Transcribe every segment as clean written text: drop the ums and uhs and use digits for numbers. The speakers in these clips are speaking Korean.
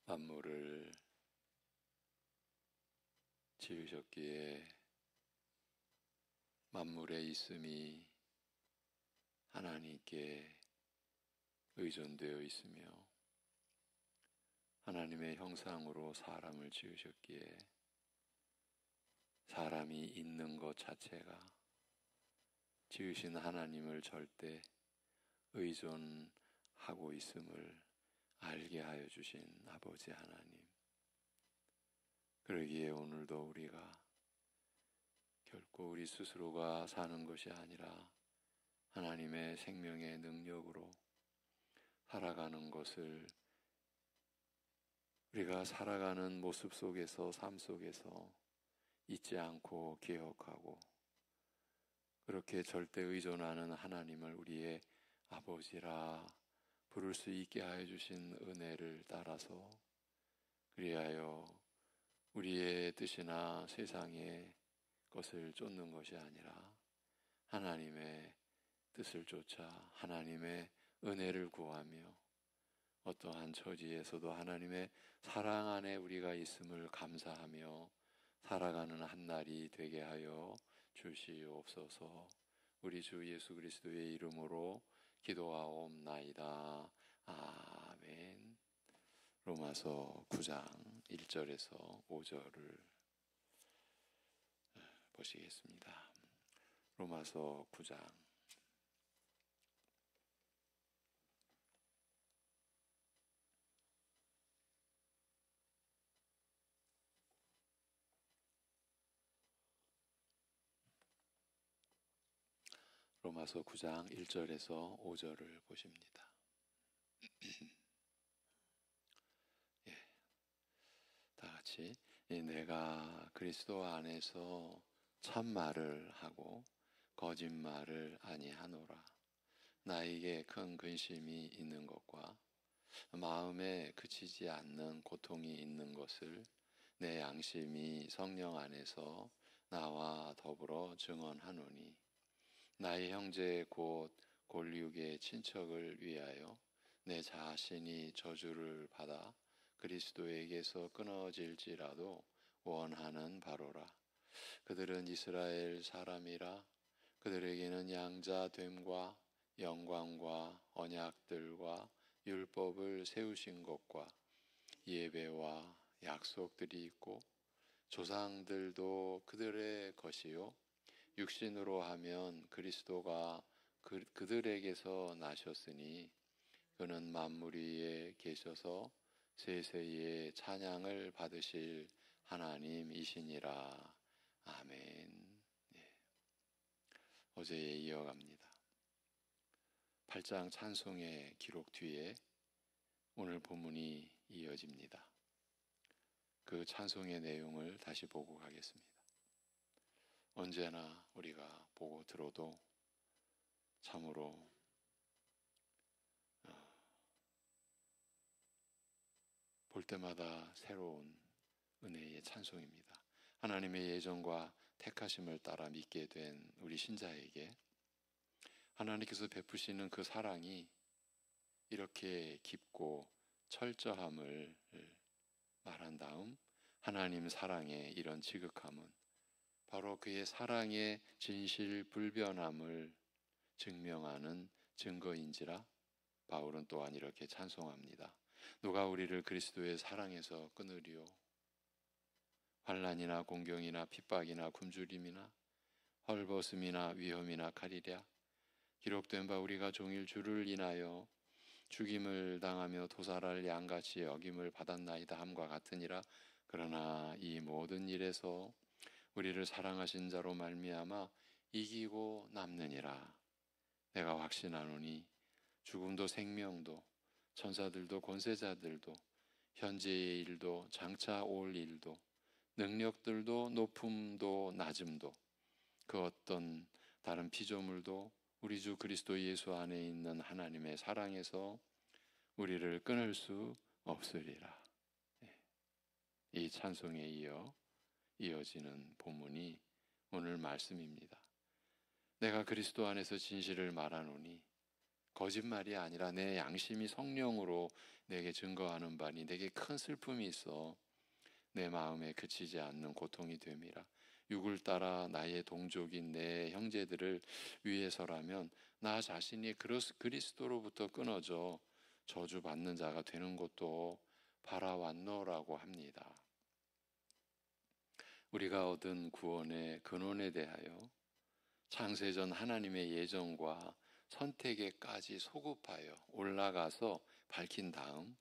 만물을 지으셨기에 만물의 있음이 하나님께 의존되어 있으며 하나님의 형상으로 사람을 지으셨기에 사람이 있는 것 자체가 지으신 하나님을 절대 의존하고 있음을 알게 하여 주신 아버지 하나님, 그러기에 오늘도 우리가 결코 우리 스스로가 사는 것이 아니라 하나님의 생명의 능력으로 살아가는 것을 우리가 살아가는 모습 속에서, 삶 속에서 잊지 않고 기억하고, 그렇게 절대 의존하는 하나님을 우리의 아버지라 부를 수 있게 하여 주신 은혜를 따라서, 그리하여 우리의 뜻이나 세상의 것을 쫓는 것이 아니라 하나님의 뜻을 쫓아 하나님의 은혜를 구하며 어떠한 처지에서도 하나님의 사랑 안에 우리가 있음을 감사하며 살아가는 한 날이 되게 하여 주시옵소서. 우리 주 예수 그리스도의 이름으로 기도하옵나이다. 아멘. 로마서 9장 1절에서 5절을 보시겠습니다. 로마서 9장 로마서 9장 1절에서 5절을 보십니다. 예, 다 같이 내가 그리스도 안에서 참말을 하고 거짓말을 아니하노라. 나에게 큰 근심이 있는 것과 마음에 그치지 않는 고통이 있는 것을 내 양심이 성령 안에서 나와 더불어 증언하노니, 나의 형제 곧 골리욱의 친척을 위하여 내 자신이 저주를 받아 그리스도에게서 끊어질지라도 원하는 바로라. 그들은 이스라엘 사람이라. 그들에게는 양자됨과 영광과 언약들과 율법을 세우신 것과 예배와 약속들이 있고, 조상들도 그들의 것이요 육신으로 하면 그리스도가 그들에게서 나셨으니 그는 만물 위에 계셔서 세세의 찬양을 받으실 하나님이시니라. 아멘. 네. 어제에 이어갑니다. 8장 찬송의 기록 뒤에 오늘 본문이 이어집니다. 그 찬송의 내용을 다시 보고 가겠습니다. 언제나 우리가 보고 들어도 참으로 볼 때마다 새로운 은혜의 찬송입니다. 하나님의 예정과 택하심을 따라 믿게 된 우리 신자에게 하나님께서 베푸시는 그 사랑이 이렇게 깊고 철저함을 말한 다음, 하나님 사랑의 이런 지극함은 바로 그의 사랑의 진실불변함을 증명하는 증거인지라 바울은 또한 이렇게 찬송합니다. 누가 우리를 그리스도의 사랑에서 끊으리요? 환난이나 공경이나 핍박이나 굶주림이나 헐벗음이나 위험이나 칼이랴. 기록된 바 우리가 종일 주를 인하여 죽임을 당하며 도살할 양같이 여김을 받았나이다 함과 같으니라. 그러나 이 모든 일에서 우리를 사랑하신 자로 말미암아 이기고 남느니라. 내가 확신하노니 죽음도 생명도 천사들도 권세자들도 현재의 일도 장차 올 일도 능력들도 높음도 낮음도 그 어떤 다른 피조물도 우리 주 그리스도 예수 안에 있는 하나님의 사랑에서 우리를 끊을 수 없으리라. 이 찬송에 이어지는 본문이 오늘 말씀입니다. 내가 그리스도 안에서 진실을 말하노니 거짓말이 아니라 내 양심이 성령으로 내게 증거하는 바니 내게 큰 슬픔이 있어 내 마음에 그치지 않는 고통이 됨이라. 육을 따라 나의 동족인 내 형제들을 위해서라면 나 자신이 그리스도로부터 끊어져 저주받는 자가 되는 것도 바라왔노라고 합니다. 우리가 얻은 구원의 근원에 대하여 창세전 하나님의 예정과 선택에까지 소급하여 올라가서 밝힌 다음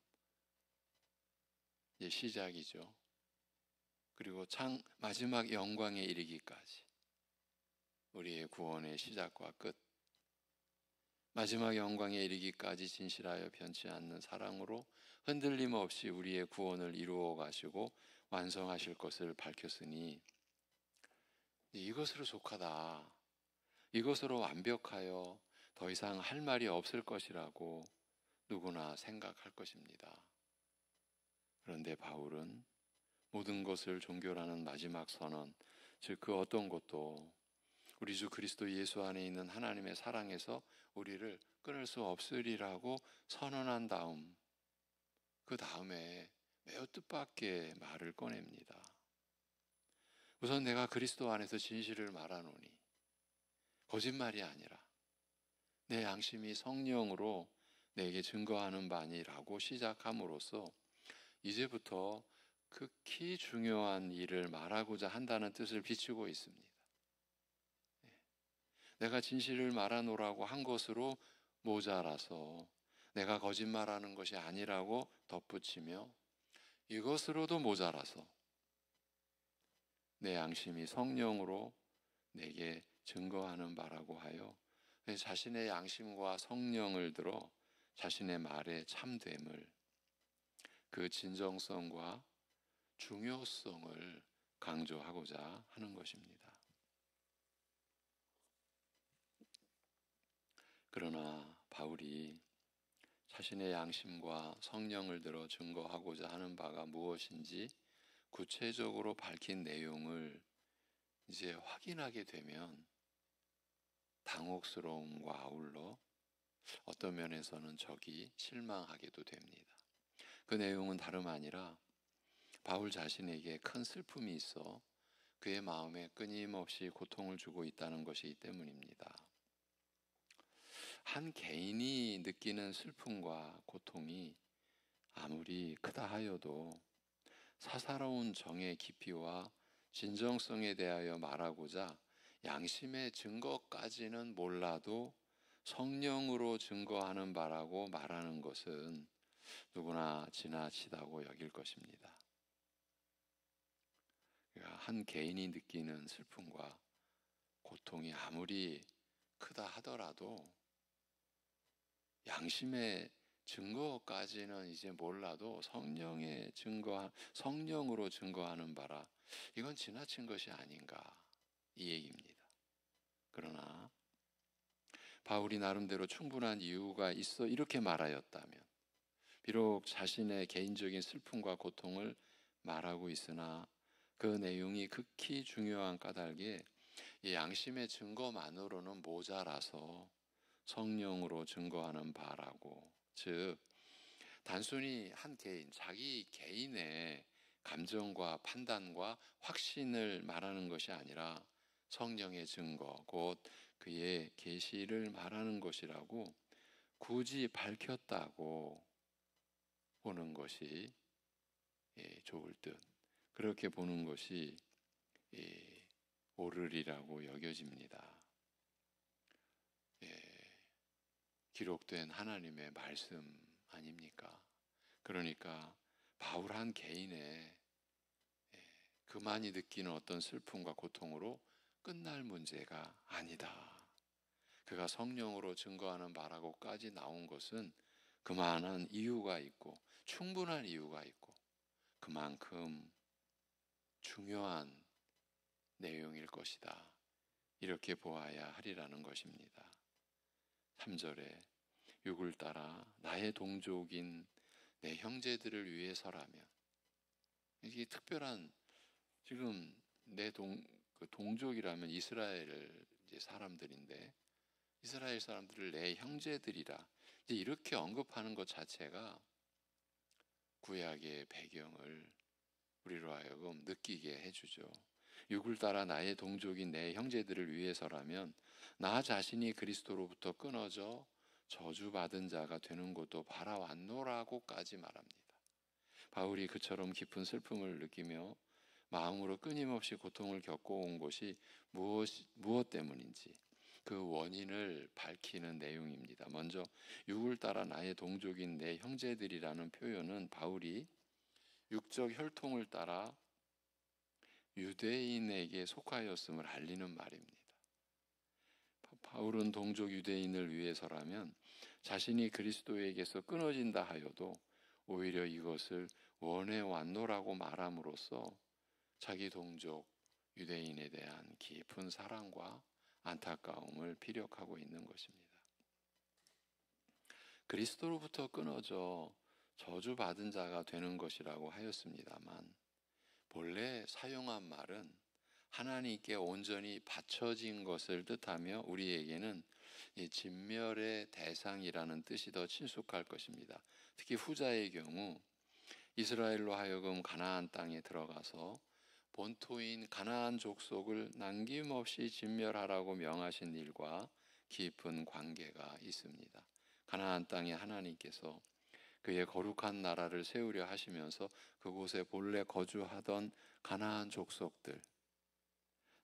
이제 시작이죠. 그리고 마지막 영광에 이르기까지 우리의 구원의 시작과 끝, 마지막 영광에 이르기까지 진실하여 변치 않는 사랑으로 흔들림 없이 우리의 구원을 이루어 가시고 완성하실 것을 밝혔으니 이것으로 족하다, 이것으로 완벽하여 더 이상 할 말이 없을 것이라고 누구나 생각할 것입니다. 그런데 바울은 모든 것을 종교라는 마지막 선언, 즉 그 어떤 것도 우리 주 그리스도 예수 안에 있는 하나님의 사랑에서 우리를 끊을 수 없으리라고 선언한 다음, 그 다음에 매우 뜻밖의 말을 꺼냅니다. 우선 내가 그리스도 안에서 진실을 말하노니 거짓말이 아니라 내 양심이 성령으로 내게 증거하는 바니라고 시작함으로써 이제부터 극히 중요한 일을 말하고자 한다는 뜻을 비추고 있습니다. 내가 진실을 말하노라고 한 것으로 모자라서 내가 거짓말하는 것이 아니라고 덧붙이며 이것으로도 모자라서 내 양심이 성령으로 내게 증거하는 바라고 하여 자신의 양심과 성령을 들어 자신의 말의 참됨을, 그 진정성과 중요성을 강조하고자 하는 것입니다. 그러나 바울이 자신의 양심과 성령을 들어 증거하고자 하는 바가 무엇인지 구체적으로 밝힌 내용을 이제 확인하게 되면 당혹스러움과 아울러 어떤 면에서는 적이 실망하게도 됩니다. 그 내용은 다름 아니라 바울 자신에게 큰 슬픔이 있어 그의 마음에 끊임없이 고통을 주고 있다는 것이기 때문입니다. 한 개인이 느끼는 슬픔과 고통이 아무리 크다 하여도 사사로운 정의 깊이와 진정성에 대하여 말하고자 양심의 증거까지는 몰라도 성령으로 증거하는 바라고 말하는 것은 누구나 지나치다고 여길 것입니다. 한 개인이 느끼는 슬픔과 고통이 아무리 크다 하더라도 양심의 증거까지는 이제 몰라도 성령으로 증거하는 바라, 이건 지나친 것이 아닌가, 이 얘기입니다. 그러나 바울이 나름대로 충분한 이유가 있어 이렇게 말하였다면, 비록 자신의 개인적인 슬픔과 고통을 말하고 있으나 그 내용이 극히 중요한 까닭에 이 양심의 증거만으로는 모자라서 성령으로 증거하는 바라고, 즉 단순히 한 개인, 자기 개인의 감정과 판단과 확신을 말하는 것이 아니라 성령의 증거, 곧 그의 계시를 말하는 것이라고 굳이 밝혔다고 보는 것이 좋을 듯, 그렇게 보는 것이 옳으리라고 여겨집니다. 기록된 하나님의 말씀 아닙니까? 그러니까 바울 한 개인의 그만이 느끼는 어떤 슬픔과 고통으로 끝날 문제가 아니다. 그가 성령으로 증거하는 바라고까지 나온 것은 그만한 이유가 있고 충분한 이유가 있고 그만큼 중요한 내용일 것이다. 이렇게 보아야 하리라는 것입니다. 3절에 육을 따라 나의 동족인 내 형제들을 위해서라면, 이게 특별한, 지금 내 동족이라면 이스라엘 이제 사람들인데 이스라엘 사람들을 내 형제들이라 이제 이렇게 언급하는 것 자체가 구약의 배경을 우리로 하여금 느끼게 해주죠. 육을 따라 나의 동족인 내 형제들을 위해서라면 나 자신이 그리스도로부터 끊어져 저주받은 자가 되는 것도 바라왔노라고까지 말합니다. 바울이 그처럼 깊은 슬픔을 느끼며 마음으로 끊임없이 고통을 겪어온 것이 무엇 때문인지 그 원인을 밝히는 내용입니다. 먼저 육을 따라 나의 동족인 내 형제들이라는 표현은 바울이 육적 혈통을 따라 유대인에게 속하였음을 알리는 말입니다. 바울은 동족 유대인을 위해서라면 자신이 그리스도에게서 끊어진다 하여도 오히려 이것을 원해왔노라고 말함으로써 자기 동족 유대인에 대한 깊은 사랑과 안타까움을 피력하고 있는 것입니다. 그리스도로부터 끊어져 저주받은 자가 되는 것이라고 하였습니다만 본래 사용한 말은 하나님께 온전히 바쳐진 것을 뜻하며 우리에게는 이 진멸의 대상이라는 뜻이 더 친숙할 것입니다. 특히 후자의 경우 이스라엘로 하여금 가나안 땅에 들어가서 본토인 가나안 족속을 남김없이 진멸하라고 명하신 일과 깊은 관계가 있습니다. 가나안 땅에 하나님께서 그의 거룩한 나라를 세우려 하시면서 그곳에 본래 거주하던 가나안 족속들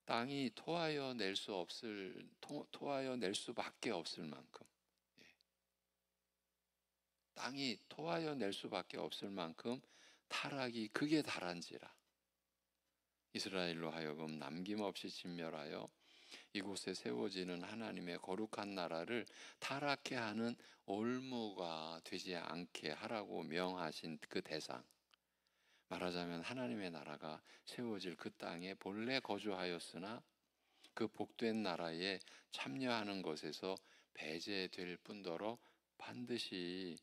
땅이 토하여 낼 수밖에 없을 만큼 땅이 토하여 낼 수밖에 없을 만큼 타락이 극에 달한지라 이스라엘로 하여금 남김없이 진멸하여 이곳에 세워지는 하나님의 거룩한 나라를 타락해 하는 올무가 되지 않게 하라고 명하신 그 대상, 말하자면 하나님의 나라가 세워질 그 땅에 본래 거주하였으나 그 복된 나라에 참여하는 것에서 배제될 뿐더러 반드시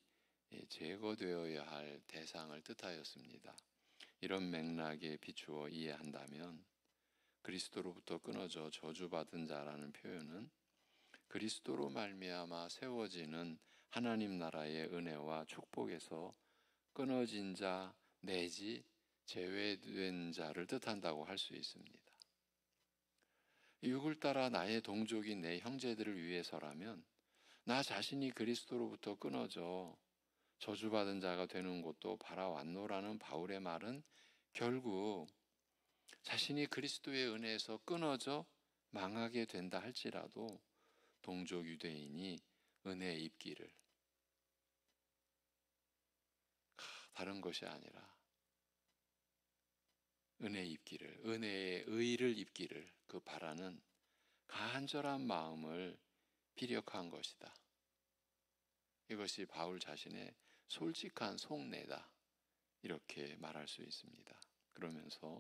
제거되어야 할 대상을 뜻하였습니다. 이런 맥락에 비추어 이해한다면 그리스도로부터 끊어져 저주받은 자라는 표현은 그리스도로 말미암아 세워지는 하나님 나라의 은혜와 축복에서 끊어진 자 내지 제외된 자를 뜻한다고 할 수 있습니다. 육을 따라 나의 동족인 내 형제들을 위해서라면 나 자신이 그리스도로부터 끊어져 저주받은 자가 되는 것도 바라왔노라는 바울의 말은 결국 자신이 그리스도의 은혜에서 끊어져 망하게 된다 할지라도 동족 유대인이 은혜 입기를 다른 것이 아니라 은혜 입기를 은혜의 의를 입기를 그 바라는 간절한 마음을 피력한 것이다. 이것이 바울 자신의 솔직한 속내다 이렇게 말할 수 있습니다. 그러면서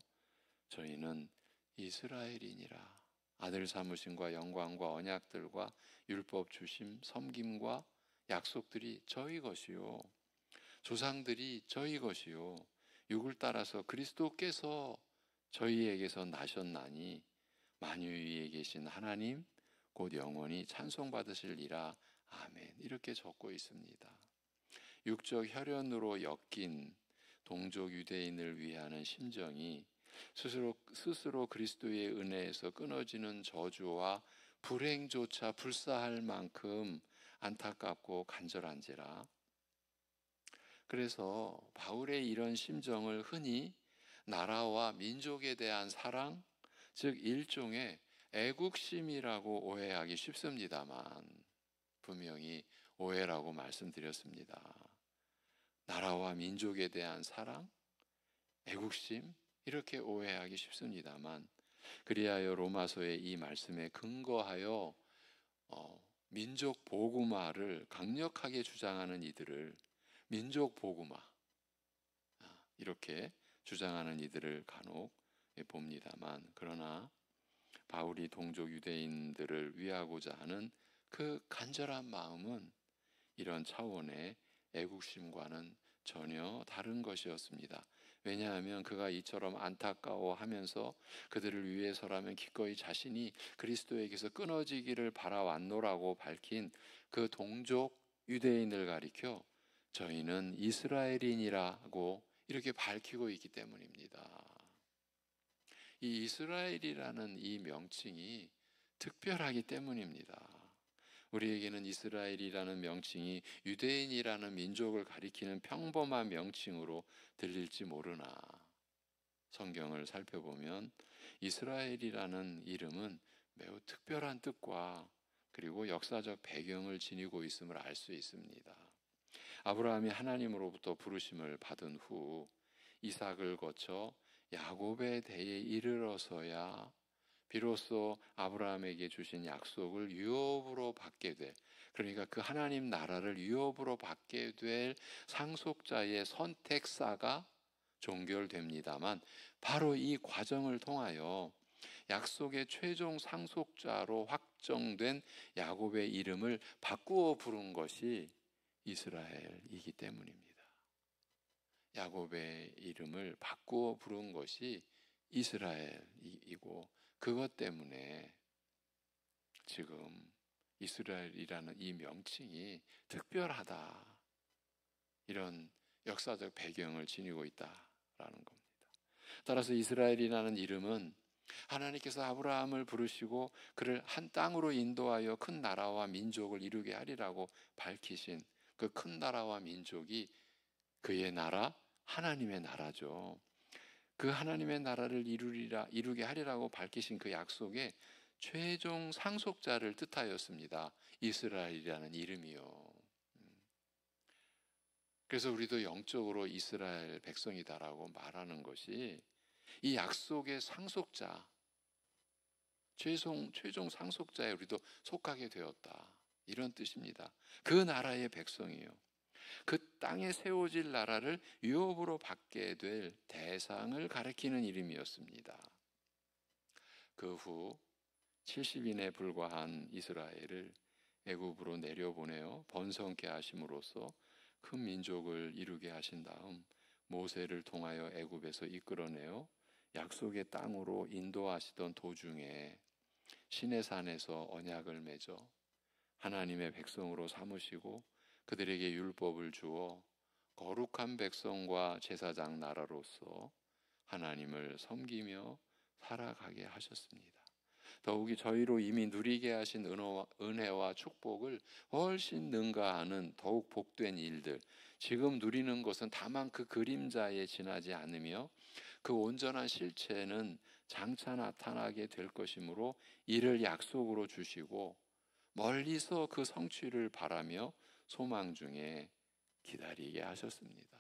저희는 이스라엘이니라 아들 삼으심과 영광과 언약들과 율법 주심 섬김과 약속들이 저희 것이요 조상들이 저희 것이요 육을 따라서 그리스도께서 저희에게서 나셨나니 만유 위에 계신 하나님 곧 영원히 찬송받으실리라 아멘 이렇게 적고 있습니다. 육적 혈연으로 엮인 동족 유대인을 위하는 심정이 스스로 그리스도의 은혜에서 끊어지는 저주와 불행조차 불사할 만큼 안타깝고 간절한지라 그래서 바울의 이런 심정을 흔히 나라와 민족에 대한 사랑, 즉 일종의 애국심이라고 오해하기 쉽습니다만 분명히 오해라고 말씀드렸습니다. 나라와 민족에 대한 사랑, 애국심 이렇게 오해하기 쉽습니다만 그리하여 로마서의 이 말씀에 근거하여 민족 복음화를 강력하게 주장하는 이들을 민족 복음화 이렇게 주장하는 이들을 간혹 봅니다만 그러나 바울이 동족 유대인들을 위하고자 하는 그 간절한 마음은 이런 차원의 애국심과는 전혀 다른 것이었습니다. 왜냐하면 그가 이처럼 안타까워하면서 그들을 위해서라면 기꺼이 자신이 그리스도에게서 끊어지기를 바라왔노라고 밝힌 그 동족 유대인을 가리켜 저희는 이스라엘인이라고 이렇게 밝히고 있기 때문입니다. 이 이스라엘이라는 이 명칭이 특별하기 때문입니다. 우리에게는 이스라엘이라는 명칭이 유대인이라는 민족을 가리키는 평범한 명칭으로 들릴지 모르나 성경을 살펴보면 이스라엘이라는 이름은 매우 특별한 뜻과 그리고 역사적 배경을 지니고 있음을 알 수 있습니다. 아브라함이 하나님으로부터 부르심을 받은 후 이삭을 거쳐 야곱의 대에 이르러서야 비로소 아브라함에게 주신 약속을 유업으로 받게 될, 그러니까 그 하나님 나라를 유업으로 받게 될 상속자의 선택사가 종결됩니다만, 바로 이 과정을 통하여 약속의 최종 상속자로 확정된 야곱의 이름을 바꾸어 부른 것이 이스라엘이기 때문입니다. 야곱의 이름을 바꾸어 부른 것이 이스라엘이고, 그것 때문에 지금 이스라엘이라는 이 명칭이 특별하다, 이런 역사적 배경을 지니고 있다라는 겁니다. 따라서 이스라엘이라는 이름은 하나님께서 아브라함을 부르시고 그를 한 땅으로 인도하여 큰 나라와 민족을 이루게 하리라고 밝히신 그 큰 나라와 민족이 그의 나라, 하나님의 나라죠. 그 하나님의 나라를 이루게 하리라고 밝히신 그 약속의 최종 상속자를 뜻하였습니다. 이스라엘이라는 이름이요. 그래서 우리도 영적으로 이스라엘 백성이다라고 말하는 것이 이 약속의 상속자, 최종 상속자에 우리도 속하게 되었다, 이런 뜻입니다. 그 나라의 백성이요, 그 땅에 세워질 나라를 유업으로 받게 될 대상을 가리키는 이름이었습니다. 그 후 70인에 불과한 이스라엘을 애굽으로 내려보내어 번성케 하심으로써 큰 민족을 이루게 하신 다음 모세를 통하여 애굽에서 이끌어내어 약속의 땅으로 인도하시던 도중에 시내산에서 언약을 맺어 하나님의 백성으로 삼으시고 그들에게 율법을 주어 거룩한 백성과 제사장 나라로서 하나님을 섬기며 살아가게 하셨습니다. 더욱이 저희로 이미 누리게 하신 은혜와 축복을 훨씬 능가하는 더욱 복된 일들, 지금 누리는 것은 다만 그 그림자에 지나지 않으며 그 온전한 실체는 장차 나타나게 될 것이므로 이를 약속으로 주시고 멀리서 그 성취를 바라며 소망 중에 기다리게 하셨습니다.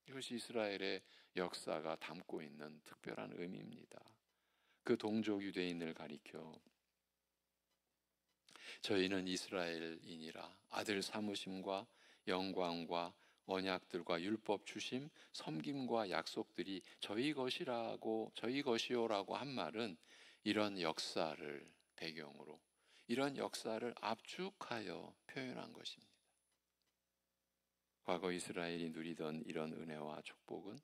이것이 이스라엘의 역사가 담고 있는 특별한 의미입니다. 그 동족 유대인을 가리켜 저희는 이스라엘이니라, 아들 삼으심과 영광과 언약들과 율법 주심, 섬김과 약속들이 저희 것이요라고 한 말은 이런 역사를 배경으로, 이런 역사를 압축하여 표현한 것입니다. 과거 이스라엘이 누리던 이런 은혜와 축복은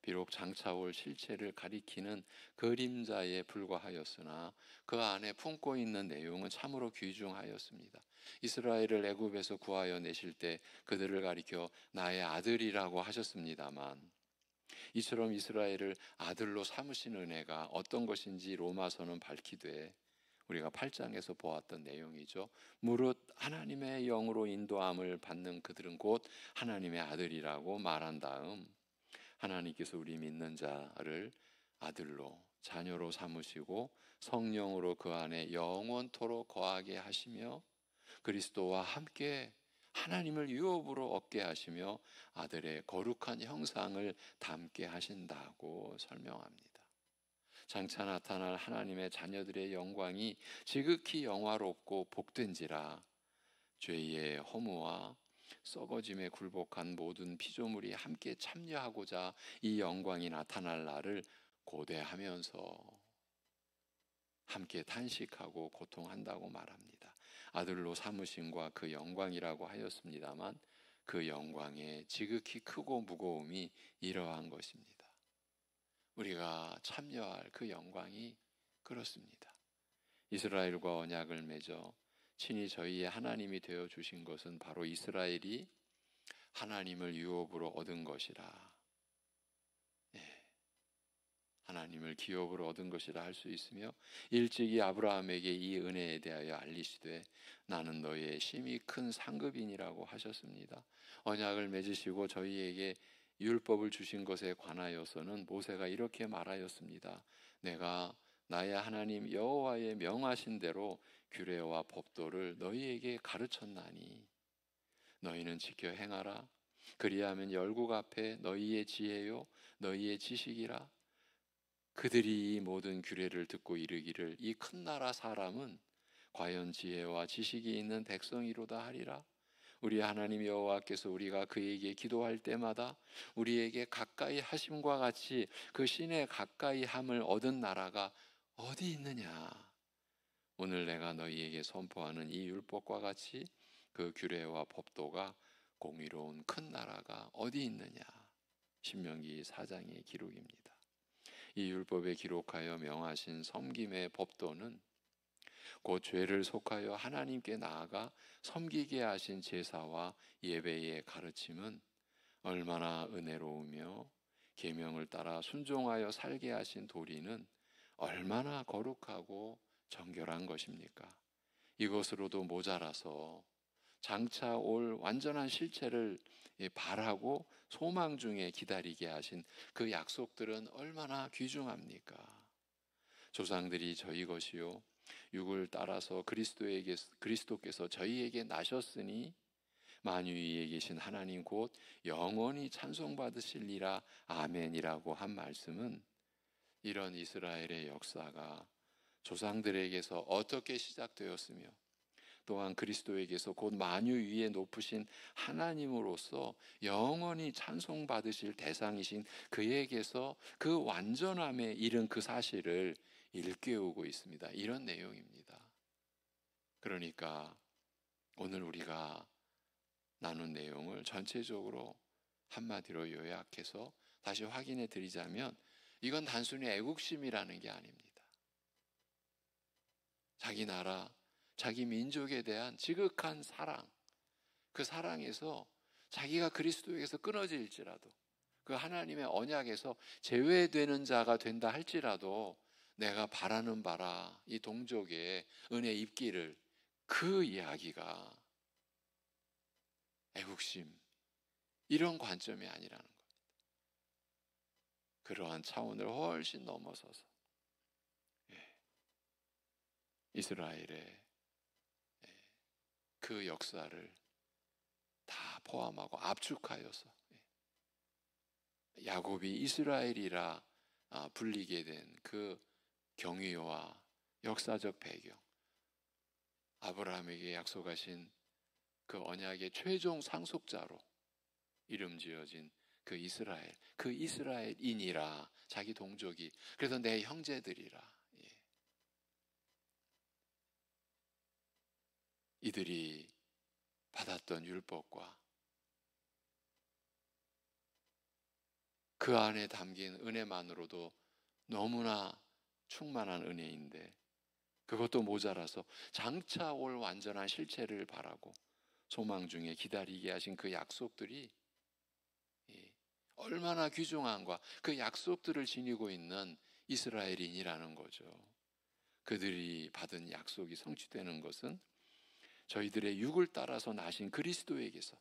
비록 장차 올 실체를 가리키는 그림자에 불과하였으나 그 안에 품고 있는 내용은 참으로 귀중하였습니다. 이스라엘을 애굽에서 구하여 내실 때 그들을 가리켜 나의 아들이라고 하셨습니다만, 이처럼 이스라엘을 아들로 삼으신 은혜가 어떤 것인지 로마서는 밝히되 우리가 8장에서 보았던 내용이죠. 무릇 하나님의 영으로 인도함을 받는 그들은 곧 하나님의 아들이라고 말한 다음, 하나님께서 우리 믿는 자를 아들로, 자녀로 삼으시고 성령으로 그 안에 영원토록 거하게 하시며 그리스도와 함께 하나님을 유업으로 얻게 하시며 아들의 거룩한 형상을 담게 하신다고 설명합니다. 장차 나타날 하나님의 자녀들의 영광이 지극히 영화롭고 복된지라, 죄의 허무와 썩어짐에 굴복한 모든 피조물이 함께 참여하고자 이 영광이 나타날 날을 고대하면서 함께 탄식하고 고통한다고 말합니다. 아들로 삼으심과 그 영광이라고 하였습니다만 그 영광의 지극히 크고 무거움이 이러한 것입니다. 우리가 참여할 그 영광이 그렇습니다. 이스라엘과 언약을 맺어 친히 저희의 하나님이 되어 주신 것은 바로 이스라엘이 하나님을 유업으로 얻은 것이라. 하나님을 기업으로 얻은 것이라 할 수 있으며, 일찍이 아브라함에게 이 은혜에 대하여 알리시되 나는 너의 심히 큰 상급인이라고 하셨습니다. 언약을 맺으시고 저희에게 율법을 주신 것에 관하여서는 모세가 이렇게 말하였습니다. 내가 나의 하나님 여호와의 명하신 대로 규례와 법도를 너희에게 가르쳤나니 너희는 지켜 행하라. 그리하면 열국 앞에 너희의 지혜요 너희의 지식이라. 그들이 이 모든 규례를 듣고 이르기를 이 큰 나라 사람은 과연 지혜와 지식이 있는 백성이로다 하리라. 우리 하나님 여호와께서 우리가 그에게 기도할 때마다 우리에게 가까이 하심과 같이 그 신의 가까이 함을 얻은 나라가 어디 있느냐. 오늘 내가 너희에게 선포하는 이 율법과 같이 그 규례와 법도가 공의로운 큰 나라가 어디 있느냐. 신명기 4장의 기록입니다. 이 율법에 기록하여 명하신 섬김의 법도는 곧 죄를 속하여 하나님께 나아가 섬기게 하신 제사와 예배의 가르침은 얼마나 은혜로우며 계명을 따라 순종하여 살게 하신 도리는 얼마나 거룩하고 정결한 것입니까? 이것으로도 모자라서 장차 올 완전한 실체를 바라고 소망 중에 기다리게 하신 그 약속들은 얼마나 귀중합니까? 조상들이 저희 것이요 육을 따라서 그리스도께서 저희에게 나셨으니 만유 위에 계신 하나님 곧 영원히 찬송받으실리라 아멘이라고 한 말씀은 이런 이스라엘의 역사가 조상들에게서 어떻게 시작되었으며 또한 그리스도에게서 곧 만유 위에 높으신 하나님으로서 영원히 찬송받으실 대상이신 그에게서 그 완전함에 이른 그 사실을 일깨우고 있습니다. 이런 내용입니다. 그러니까 오늘 우리가 나눈 내용을 전체적으로 한마디로 요약해서 다시 확인해 드리자면 이건 단순히 애국심이라는 게 아닙니다. 자기 나라, 자기 민족에 대한 지극한 사랑, 그 사랑에서 자기가 그리스도에게서 끊어질지라도 그 하나님의 언약에서 제외되는 자가 된다 할지라도 내가 바라는 바라 이 동족의 은혜 입기를, 그 이야기가 애국심 이런 관점이 아니라는 겁니다. 그러한 차원을 훨씬 넘어서서 이스라엘의 그 역사를 다 포함하고 압축하여서 야곱이 이스라엘이라 불리게 된 그 경위와 역사적 배경, 아브라함에게 약속하신 그 언약의 최종 상속자로 이름 지어진 그 이스라엘인이라, 자기 동족이, 그래서 내 형제들이라. 이들이 받았던 율법과 그 안에 담긴 은혜만으로도 너무나 충만한 은혜인데 그것도 모자라서 장차 올 완전한 실체를 바라고 소망 중에 기다리게 하신 그 약속들이 얼마나 귀중한가, 그 약속들을 지니고 있는 이스라엘인이라는 거죠. 그들이 받은 약속이 성취되는 것은 저희들의 육을 따라서 나신 그리스도에게서,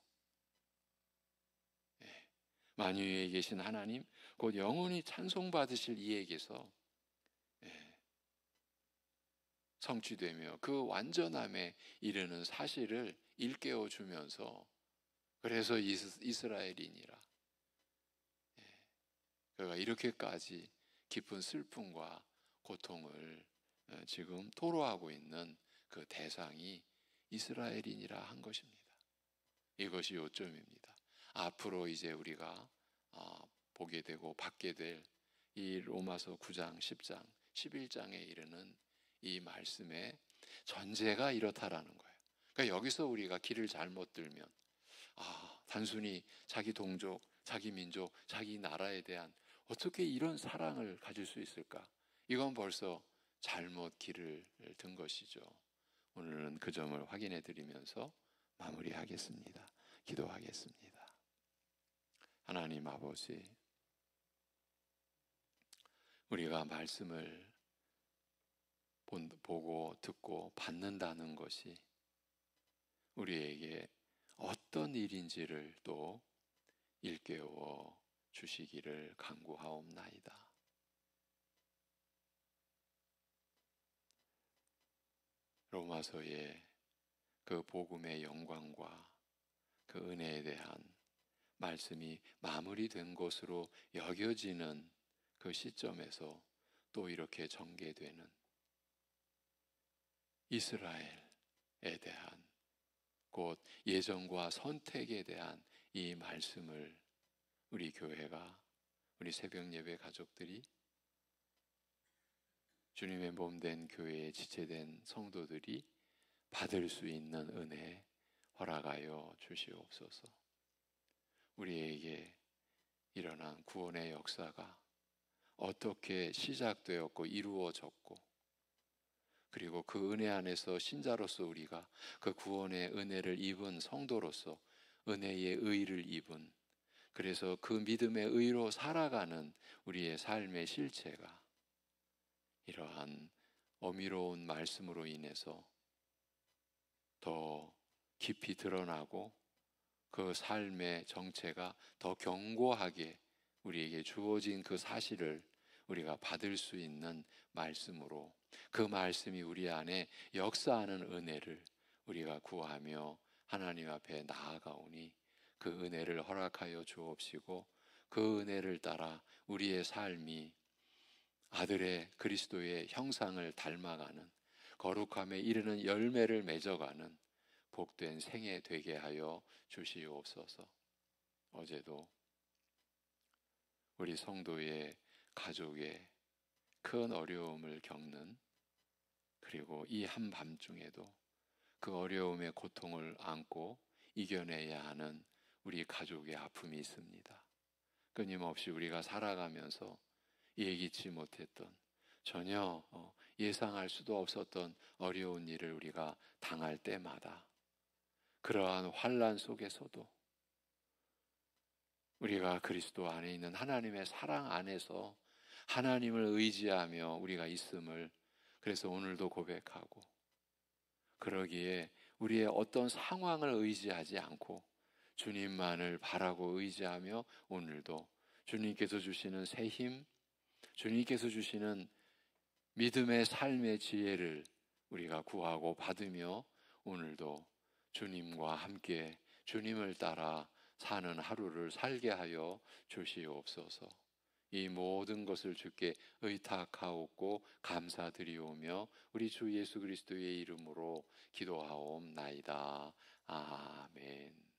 만유 위에 계신 하나님 곧 영원히 찬송받으실 이에게서 성취되며 그 완전함에 이르는 사실을 일깨워 주면서, 그래서 이스라엘이니라, 그가 이렇게까지 깊은 슬픔과 고통을 지금 토로하고 있는 그 대상이 이스라엘이니라 한 것입니다. 이것이 요점입니다. 앞으로 이제 우리가 보게 되고 받게 될 이 로마서 9장, 10장, 11장에 이르는 이 말씀의 전제가 이렇다라는 거예요. 그러니까 여기서 우리가 길을 잘못 들면 단순히 자기 동족, 자기 민족, 자기 나라에 대한 어떻게 이런 사랑을 가질 수 있을까? 이건 벌써 잘못 길을 든 것이죠. 오늘은 그 점을 확인해 드리면서 마무리하겠습니다. 기도하겠습니다. 하나님 아버지, 우리가 말씀을 보고 듣고 받는다는 것이 우리에게 어떤 일인지를 또 일깨워 주시기를 간구하옵나이다. 로마서의 그 복음의 영광과 그 은혜에 대한 말씀이 마무리된 것으로 여겨지는 그 시점에서 또 이렇게 전개되는 이스라엘에 대한 곧 예정과 선택에 대한 이 말씀을 우리 교회가, 우리 새벽 예배 가족들이, 주님의 몸된 교회에 지체된 성도들이 받을 수 있는 은혜 허락하여 주시옵소서. 우리에게 일어난 구원의 역사가 어떻게 시작되었고 이루어졌고, 그리고 그 은혜 안에서 신자로서 우리가 그 구원의 은혜를 입은 성도로서 은혜의 의를 입은, 그래서 그 믿음의 의로 살아가는 우리의 삶의 실체가 이러한 어미로운 말씀으로 인해서 더 깊이 드러나고 그 삶의 정체가 더 견고하게 우리에게 주어진 그 사실을 우리가 받을 수 있는 말씀으로, 그 말씀이 우리 안에 역사하는 은혜를 우리가 구하며 하나님 앞에 나아가오니 그 은혜를 허락하여 주옵시고, 그 은혜를 따라 우리의 삶이 아들의 그리스도의 형상을 닮아가는 거룩함에 이르는 열매를 맺어가는 복된 생애 되게 하여 주시옵소서. 어제도 우리 성도의 가족의 큰 어려움을 겪는, 그리고 이 한밤중에도 그 어려움의 고통을 안고 이겨내야 하는 우리 가족의 아픔이 있습니다. 끊임없이 우리가 살아가면서 예기치 못했던, 전혀 예상할 수도 없었던 어려운 일을 우리가 당할 때마다, 그러한 환난 속에서도 우리가 그리스도 안에 있는 하나님의 사랑 안에서 하나님을 의지하며 우리가 있음을, 그래서 오늘도 고백하고, 그러기에 우리의 어떤 상황을 의지하지 않고 주님만을 바라고 의지하며 오늘도 주님께서 주시는 새 힘, 주님께서 주시는 믿음의 삶의 지혜를 우리가 구하고 받으며 오늘도 주님과 함께 주님을 따라 사는 하루를 살게 하여 주시옵소서. 이 모든 것을 주께 의탁하옵고 감사드리오며 우리 주 예수 그리스도의 이름으로 기도하옵나이다. 아멘.